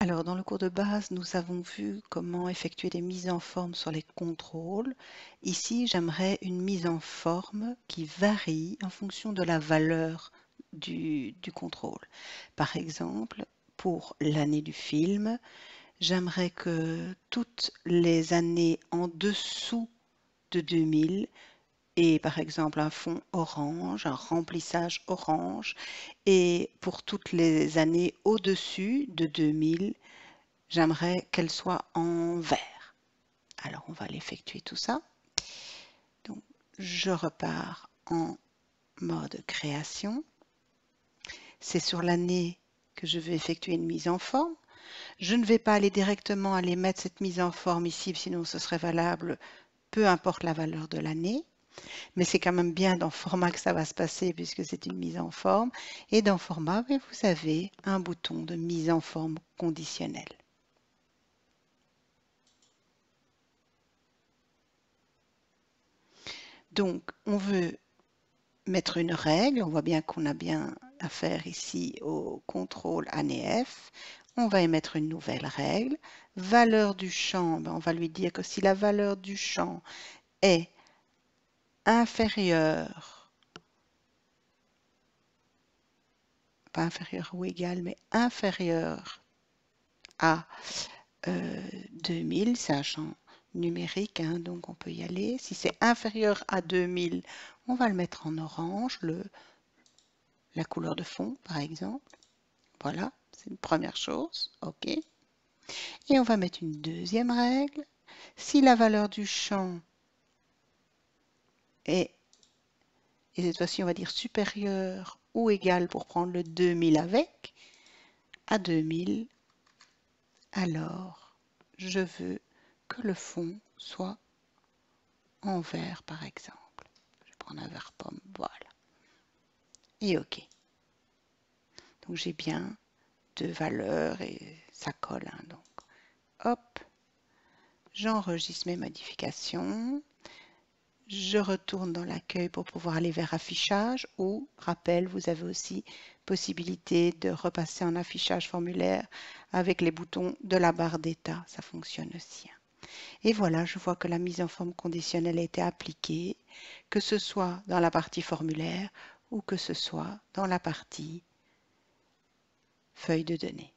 Alors, dans le cours de base, nous avons vu comment effectuer des mises en forme sur les contrôles. Ici, j'aimerais une mise en forme qui varie en fonction de la valeur du contrôle. Par exemple, pour l'année du film, j'aimerais que toutes les années en dessous de 2000 aient par exemple un fond orange, un remplissage orange, et pour toutes les années au-dessus de 2000, j'aimerais qu'elle soit en vert. Alors, on va l'effectuer tout ça. Donc, je repars en mode création. C'est sur l'année que je vais effectuer une mise en forme. Je ne vais pas aller directement aller mettre cette mise en forme ici, sinon ce serait valable peu importe la valeur de l'année. Mais c'est quand même bien dans Format que ça va se passer puisque c'est une mise en forme. Et dans Format, vous avez un bouton de mise en forme conditionnelle. Donc, on veut mettre une règle. On voit bien qu'on a bien affaire ici au contrôle année F. On va émettre une nouvelle règle. Valeur du champ, on va lui dire que si la valeur du champ est inférieure, pas inférieure ou égale, mais inférieure à 2000, c'est un champ numérique, hein, donc on peut y aller. Si c'est inférieur à 2000, on va le mettre en orange, la couleur de fond par exemple. Voilà, c'est une première chose. OK. Et on va mettre une deuxième règle. Si la valeur du champ est, et cette fois-ci on va dire supérieure ou égale pour prendre le 2000 avec, à 2000, alors je veux que le fond soit en vert par exemple. Je vais prendre un vert pomme, voilà. Et OK. Donc j'ai bien deux valeurs et ça colle. Hein, donc hop, j'enregistre mes modifications. Je retourne dans l'accueil pour pouvoir aller vers affichage ou, rappel, vous avez aussi possibilité de repasser en affichage formulaire avec les boutons de la barre d'état. Ça fonctionne aussi. Et voilà, je vois que la mise en forme conditionnelle a été appliquée, que ce soit dans la partie formulaire ou que ce soit dans la partie feuille de données.